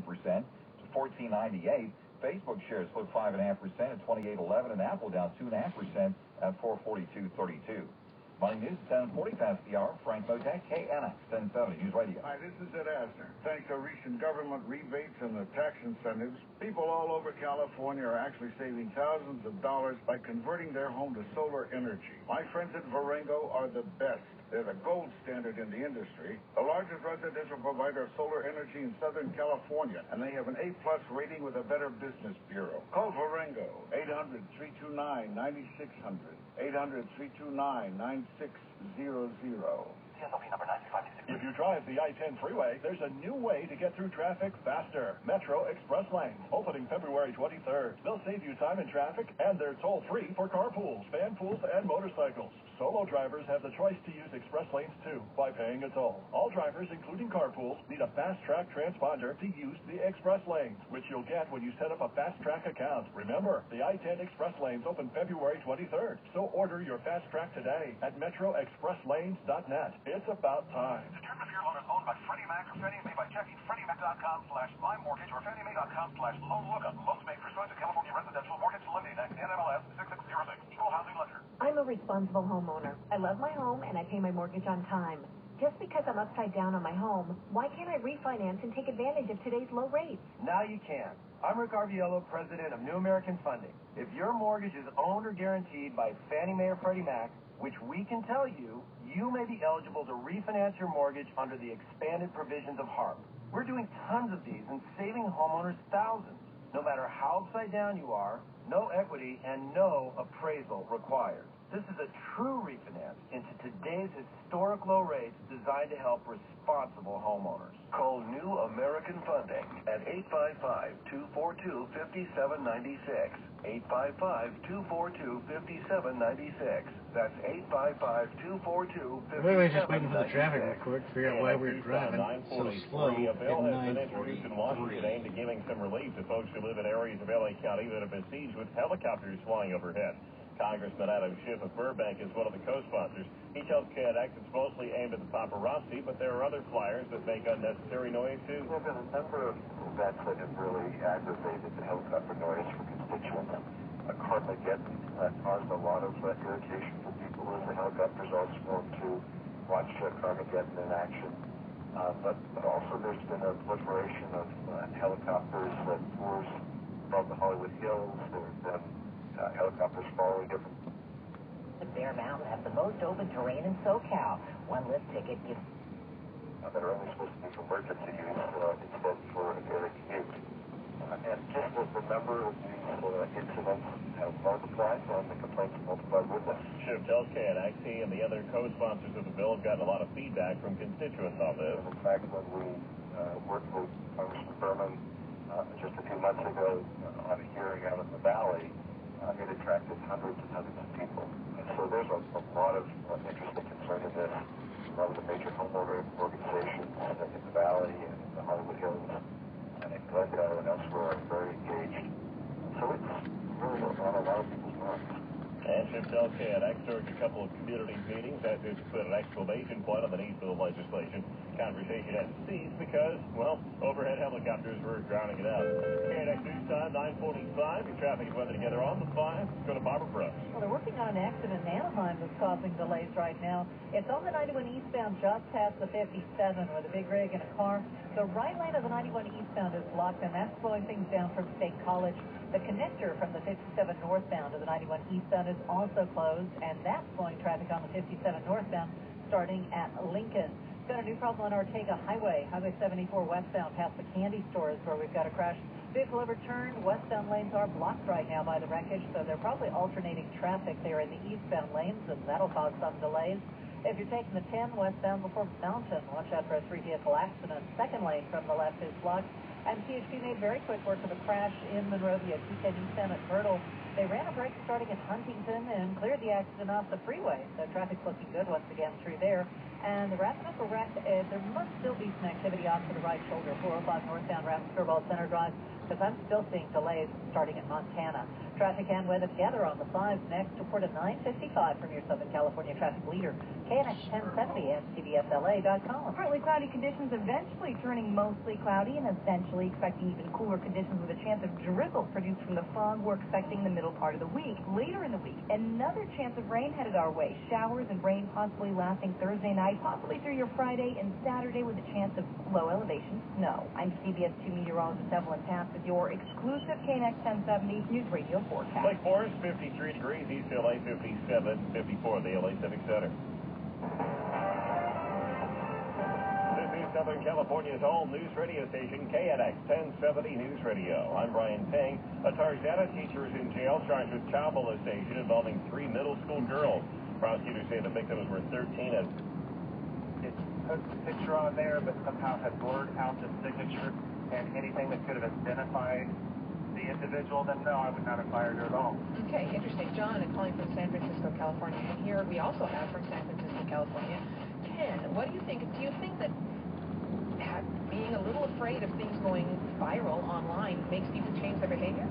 to $14.98. Facebook shares slipped 5.5% at $28.11, and Apple down 2.5% at $442.32. Money News at 10:40 past the hour. Frank Motek, KNX 1070 News Radio. Hi, this is Ed Asner. Thanks to recent government rebates and the tax incentives, people all over California are actually saving thousands of dollars by converting their home to solar energy. My friends at Varengo are the best. They're the gold standard in the industry, the largest residential provider of solar energy in Southern California, and they have an A+ rating with a Better Business Bureau. Call Varengo, 800-329-9600, 800-329-9600. If you drive the I-10 freeway, there's a new way to get through traffic faster. Metro Express Lanes, opening February 23rd. They'll save you time in traffic, and they're toll-free for carpools, van pools, and motorcycles. Solo drivers have the choice to use express lanes, too, by paying a toll. All drivers, including carpools, need a fast-track transponder to use the express lanes, which you'll get when you set up a fast-track account. Remember, the I-10 Express Lanes open February 23rd, so order your fast-track today at metroexpresslanes.net. It's about time. The term of your loan is owned by Freddie Mac or Fannie Mae by checking FreddieMac.com/MyMortgage or FannieMae.com/LoanLookup. Loans made pursuant to California Residential Mortgage Lending Act, NMLS 6606. Equal housing lender. I'm a responsible homeowner. I love my home and I pay my mortgage on time. Just because I'm upside down on my home, why can't I refinance and take advantage of today's low rates? Now you can. I'm Rick Arviolo, president of New American Funding. If your mortgage is owned or guaranteed by Fannie Mae or Freddie Mac, which we can tell you, you may be eligible to refinance your mortgage under the expanded provisions of HARP. We're doing tons of these and saving homeowners thousands. No matter how upside down you are, no equity and no appraisal required. This is a true refinance into today's historic low rates designed to help responsible homeowners. Call New American Funding at 855-242-5796. 855-242-5796. That's 855-242-5796. We were just waiting for the traffic report to figure out why we were driving so slow at 9:43. A bill has been introduced in Washington aimed at giving some relief to folks who live in areas of L.A. County that have been besieged with helicopters flying overhead. Congressman Adam Schiff of Burbank is one of the co-sponsors. He tells KNX it's mostly aimed at the paparazzi, but there are other flyers that make unnecessary noise, too. There have been a number of events that have really aggravated the helicopter noise for constituents. Carmageddon caused a lot of irritation for people as the helicopters also want to watch Carmageddon in action. But also there's been a proliferation of helicopters that tours above the Hollywood Hills. There have been helicopters following different. The Bear Mountain has the most open terrain in SoCal. One lift ticket gives. That are only supposed to be for emergency use instead for a daily commute. And just as the number of these incidents have multiplied, and the complaints multiplied with them. Schiff tells KNX he and the other co-sponsors of the bill have gotten a lot of feedback from constituents on this. In fact, when we worked with Congressman Berman just a few months ago on a hearing out in the Valley, it attracted hundreds and hundreds of people. And so there's a lot of interest and concern in this. A lot of the major homeowner organizations in the Valley and the Hollywood Hills and in Glendale and elsewhere are very engaged. So it's really on a lot of people's minds. And Schiff tells KNX during a couple of community meetings that to put an exclamation point on the need for the legislation. Conversation had to cease because, well, overhead helicopters were drowning it out. KNX News Time, 9:45. Your traffic and weather together on the 5. Let's go to Barbara Brooks. Well, they're working on an accident in Anaheim that's causing delays right now. It's on the 91 eastbound just past the 57 with a big rig and a car. The right lane of the 91 eastbound is blocked, and that's slowing things down from State College. The connector from the 57 northbound to the 91 eastbound is also closed, and that's slowing traffic on the 57 northbound starting at Lincoln. Got a new problem on Ortega Highway, Highway 74 westbound past the candy stores where we've got a crash. Vehicle overturned. Westbound lanes are blocked right now by the wreckage, so they're probably alternating traffic there in the eastbound lanes, and that'll cause some delays. If you're taking the 10 westbound before Mountain, watch out for a 3-vehicle accident. Second lane from the left is blocked. And CHP made very quick work of a crash in Monrovia, 210 eastbound at Myrtle. They ran a break starting at Huntington and cleared the accident off the freeway. So traffic's looking good once again through there. And the wrapping up a wreck, there must still be some activity off to the right shoulder, 405 northbound around Skirball Center Drive, because I'm still seeing delays starting at Montana. Traffic and weather together on the 5 next. Report at 9:55 from your Southern California traffic leader, KNX 1070 and CBSLA.com. Partly cloudy conditions, eventually turning mostly cloudy, and eventually expecting even cooler conditions with a chance of drizzle produced from the fog we're expecting the middle part of the week. Later in the week, another chance of rain headed our way. Showers and rain possibly lasting Thursday night, possibly through your Friday and Saturday with a chance of low elevation snow. I'm CBS 2 meteorologist Evelyn Tass with your exclusive KNX 1070 News Radio forecast. Lake Forest, 53 degrees, East LA 57, 54 the LA Civic Center. This is Southern California's home news radio station, KNX 1070 News Radio. I'm Brian Tang. A Tarzana teacher is in jail charged with child molestation involving 3 middle school girls. Prosecutors say the victims were 13 and... It put the picture on there, but somehow had blurred out the signature and anything that could have identified the individual, then no, I would not have fired her at all. Okay, interesting. John is calling from San Francisco, California, and here we also have from San Francisco, California, Ken. What do you think? Do you think that being a little afraid of things going viral online makes people change their behavior?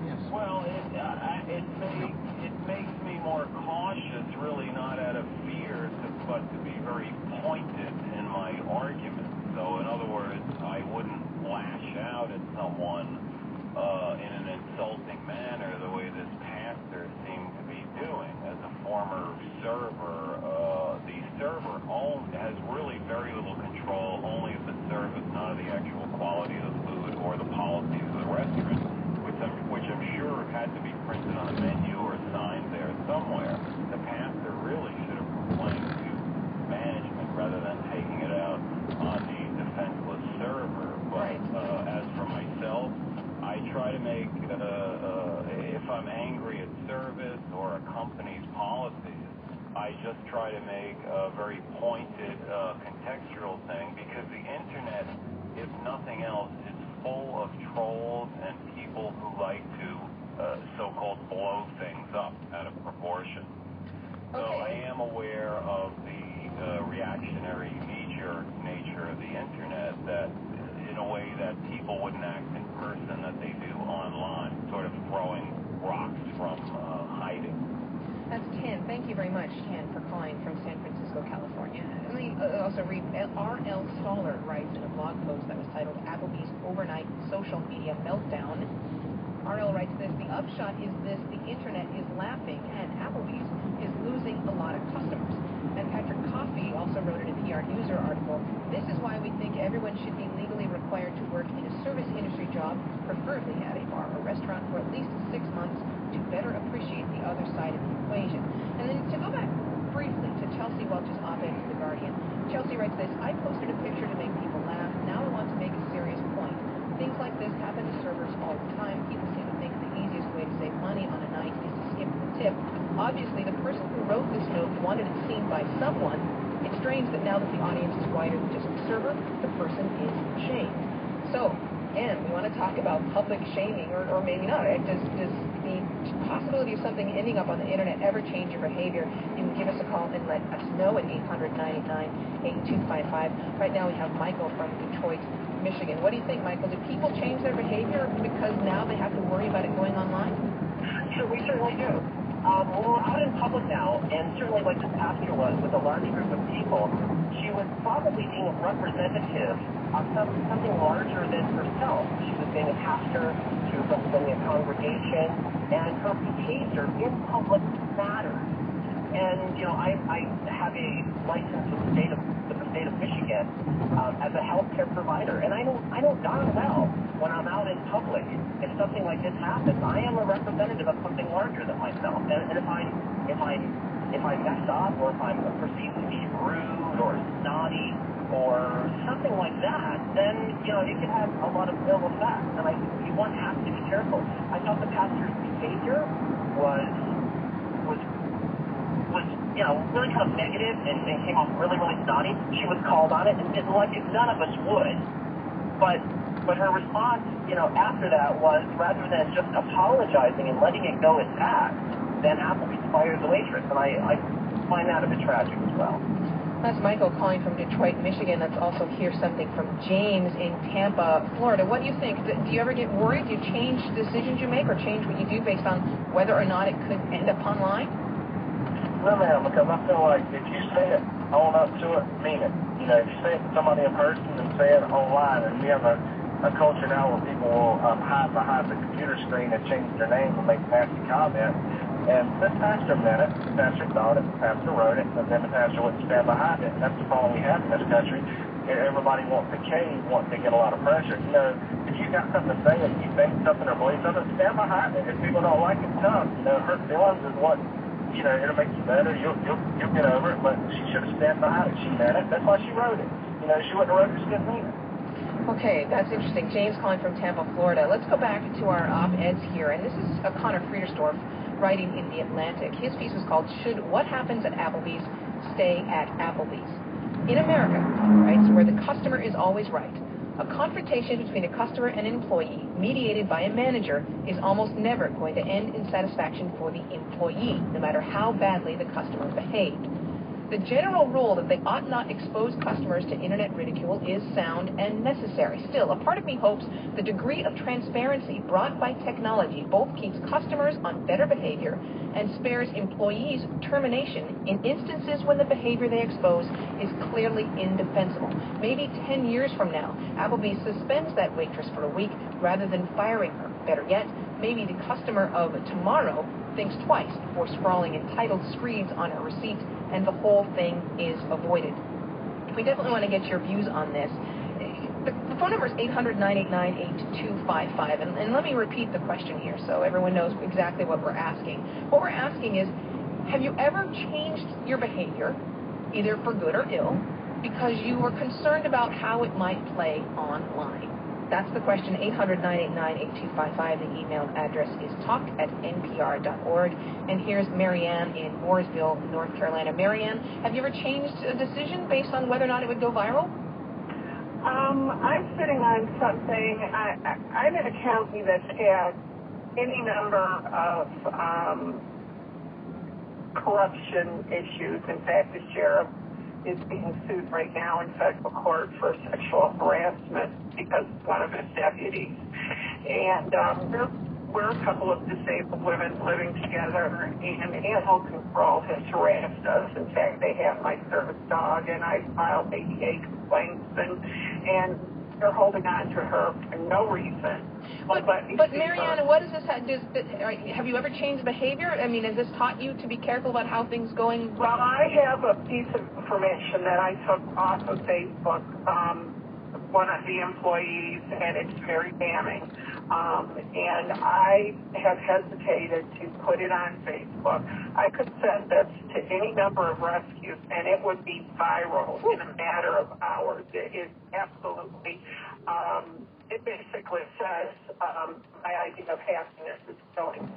Yes. Well, it makes me more cautious, really not out of fear, but to be very pointed in my argument. So, in other words, I wouldn't lash out at someone in an insulting manner the way this pastor seemed to be doing. As a former server, the server has really very little control only of the service, not of the actual quality of the food or the policies of the restaurant, which I'm sure had to be printed on a menu or signed there somewhere. The pastor really should have complained to management rather than taking it out on the defenseless server. But as for myself, I try to make, if I'm angry at service or a company's policies, I just try to make a very pointed, contextual thing, because the internet, if nothing else, is full of trolls and people who like to so-called blow things up out of proportion. So I am aware of the reactionary knee-jerk nature of the internet, that in a way that people wouldn't act in person that they do online, sort of throwing rocks from hiding. That's Ken. Thank you very much, Ken, for calling from San Francisco, California. Let me also read, R.L. Stoller writes in a blog post that was titled Applebee's Overnight Social Media Meltdown. R.L. writes this: the upshot is this: the internet is laughing and Applebee's is losing a lot of customers. And Patrick Coffey also wrote in a PR Newser article, this is why we think everyone should be legally required to work in a service industry job, preferably at a bar or restaurant, for at least 6 months to better appreciate the other side of the equation. And then to go back briefly to Chelsea Welch's op-ed in The Guardian, Chelsea writes this: I posted a picture to make people laugh. Now I want to make a serious point. Things like this happen to servers all the time. People seem to think the easiest way to save money on a night is to skip the tip. Obviously, the person who wrote this note wanted it seen by someone. It's strange that now that the audience is wider than just the server, the person is shamed. So, again, we want to talk about public shaming, or maybe not. Does the possibility of something ending up on the internet ever change your behavior? You can give us a call and let us know at 800-989-8255. Right now we have Michael from Detroit, Michigan. What do you think, Michael? Do people change their behavior because now they have to worry about it going online? Sure, we certainly do. We're out in public now, and certainly like this pastor was, with a large group of people, she was probably being representative of something larger than herself. She was being a pastor, she was representing a congregation, and her behavior in public mattered. And, you know, I have a license with the state of Michigan as a healthcare provider, and I know darn well when I'm out in public, if something like this happens, I am a representative of something larger than myself. And if I mess up, or if I'm perceived to be rude or snotty or something like that, then, you know, it can have a lot of ill effects, and one has to be careful. I thought the pastor's behavior was you know, really kind of negative and came off really, really snotty. She was called on it, and like none of us would. But her response, you know, after that was, rather than just apologizing and letting it go at that, then Applebee's fired the waitress, and I find that a bit tragic as well. That's Michael calling from Detroit, Michigan. Let's also hear something from James in Tampa, Florida. What do you think? Do you ever get worried? Do you change decisions you make or change what you do based on whether or not it could end up online? No, ma'am, because I feel like if you say it, own up to it, mean it. You know, if you say it to somebody in person and say it online, and we have a culture now where people will hide behind the computer screen and change their name and make nasty comments. And this pastor meant it, the pastor thought it, the pastor wrote it, and then the pastor wouldn't stand behind it. And that's the problem we have in this country. Everybody wants to cave, wants to get a lot of pressure. You know, if you got something to say and you think something or believe something, stand behind it. If people don't like it, tough. You know, hurt feelings is what, you know, it'll make you better. You'll get over it, but she should have stand behind it. She meant it. That's why she wrote it. You know, she wouldn't have wrote it if she didn't mean it. Okay, that's interesting. James calling from Tampa, Florida. Let's go back to our op-eds here, and this is Connor Friedersdorf writing in The Atlantic. His piece was called, Should What Happens at Applebee's Stay at Applebee's? In America, right, so where the customer is always right, a confrontation between a customer and an employee mediated by a manager is almost never going to end in satisfaction for the employee, no matter how badly the customer behaved. The general rule that they ought not expose customers to internet ridicule is sound and necessary. Still, a part of me hopes the degree of transparency brought by technology both keeps customers on better behavior and spares employees termination in instances when the behavior they expose is clearly indefensible. Maybe 10 years from now, Applebee's suspends that waitress for a week rather than firing her. Better yet, maybe the customer of tomorrow thinks twice before scrawling entitled screeds on her receipt, and the whole thing is avoided. We definitely want to get your views on this. The phone number is 800-989-8255, and let me repeat the question here so everyone knows exactly what we're asking. What we're asking is, have you ever changed your behavior, either for good or ill, because you were concerned about how it might play online? That's the question, 800-989-8255. The email address is talk@npr.org. And here's Marianne in Mooresville, North Carolina. Marianne, have you ever changed a decision based on whether or not it would go viral? I'm sitting on something. I'm in a county that's had any number of corruption issues. In fact, the sheriff is being sued right now in federal court for sexual harassment because one of his deputies. And we're a couple of disabled women living together, and animal control has harassed us. In fact, they have my service dog, and I filed ADA complaints, and they're holding on to her for no reason. But Marianne, what does this have? Have you ever changed behavior? I mean, has this taught you to be careful about how things going? Well, I have a piece of information that I took off of Facebook, one of the employees, and it's very damning. And I have hesitated to put it on Facebook. I could send this to any number of rescues, and it would be viral in a matter of hours. It is absolutely, it basically says my idea of happiness is killing me.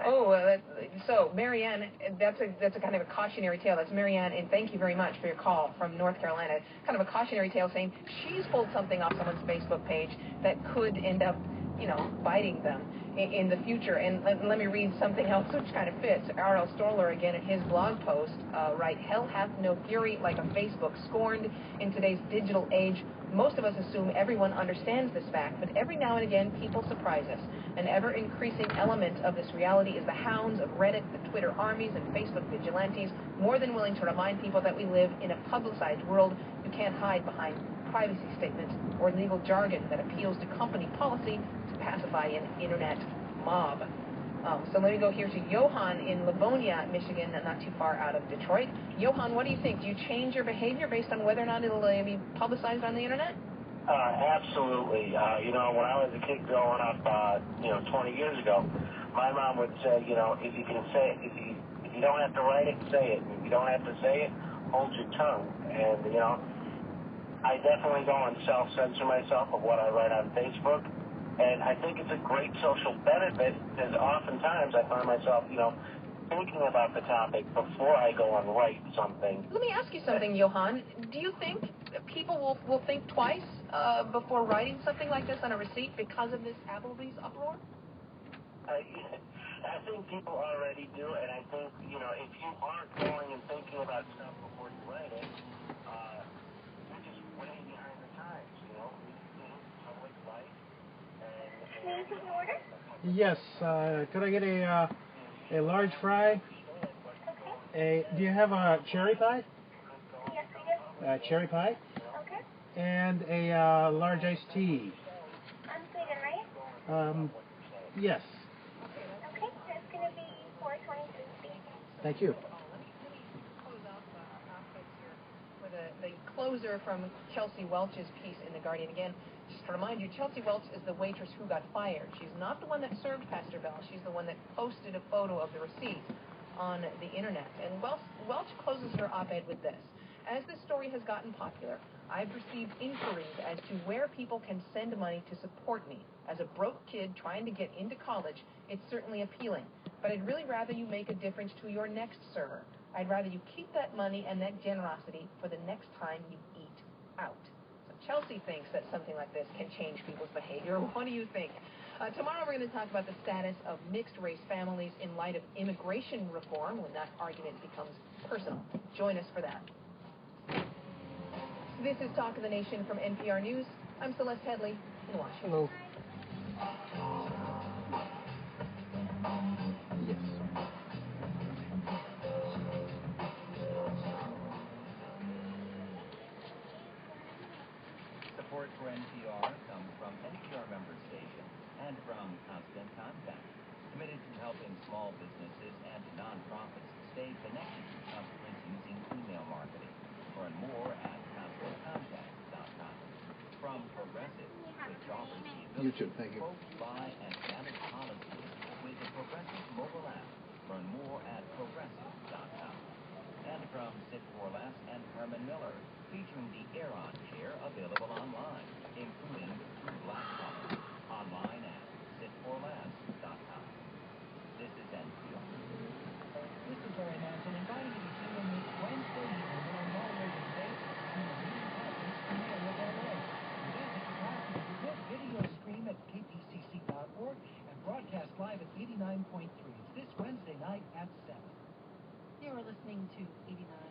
So Marianne, that's a kind of a cautionary tale. That's Marianne, and thank you very much for your call from North Carolina. Kind of a cautionary tale saying she's pulled something off someone's Facebook page that could end up, you know, biting them in the future. And let me read something else which kind of fits. R.L. Stoller, again, in his blog post, write, Hell hath no fury like a Facebook scorned in today's digital age. Most of us assume everyone understands this fact, but every now and again, people surprise us. An ever-increasing element of this reality is the hounds of Reddit, the Twitter armies, and Facebook vigilantes, more than willing to remind people that we live in a publicized world. You can't hide behind privacy statements or legal jargon that appeals to company policy to pacify an internet mob. So let me go here to Johan in Livonia, Michigan, not too far out of Detroit. Johan, what do you think? Do you change your behavior based on whether or not it'll be publicized on the internet? Absolutely. You know, when I was a kid growing up, 20 years ago, my mom would say, you know, if you can say it, if you don't have to write it, say it. If you don't have to say it, hold your tongue. And, you know, I definitely go and self-censor myself of what I write on Facebook. And I think it's a great social benefit because oftentimes I find myself, you know, thinking about the topic before I go and write something. Let me ask you something, Johan. Do you think people will think twice before writing something like this on a receipt because of this Applebee's uproar? I think people already do, and I think, you know, if you aren't going and thinking about stuff before you write it, They're just way behind the times, you know. We live public life, Can you take an order? Yes. Could I get a large fry? Do you have a cherry pie? Yes, we do. Cherry pie? Okay. And a large iced tea. Unsweetened, right? Yes. Okay, that's going to be $4.23. Thank you. With the closer from Chelsea Welch's piece in The Guardian. Again, just to remind you, Chelsea Welch is the waitress who got fired. She's not the one that served Pastor Bell. She's the one that posted a photo of the receipt on the internet. And Welch closes her op-ed with this. As this story has gotten popular, I've received inquiries as to where people can send money to support me. As a broke kid trying to get into college, it's certainly appealing. But I'd really rather you make a difference to your next server. I'd rather you keep that money and that generosity for the next time you eat out. So Chelsea thinks that something like this can change people's behavior. What do you think? Tomorrow we're going to talk about the status of mixed-race families in light of immigration reform when that argument becomes personal. Join us for that. This is Talk of the Nation from NPR News. I'm Celeste Headley in Washington. Hello. Yes. Support for NPR comes from NPR member stations and from Constant Contact, committed to helping small businesses and nonprofits stay connected to customers using email marketing. Learn more at ConstantContact.com. From Progressive, which offers the ability thank you. to quote, buy, and manage policies with the Progressive mobile app. Learn more at Progressive.com. And from Sit for Less and Herman Miller, featuring the Aeron chair available online, including the true black color. Online at sitforless.com. This is NPR. This is Larry Hanson inviting you to tune in this Wednesday evening when our moderator debate between the leading parties in the area of LA. Visit the Washington Good video stream at kpcc.org and broadcast live at 89.3. It's this Wednesday night at 7. You're listening to 89.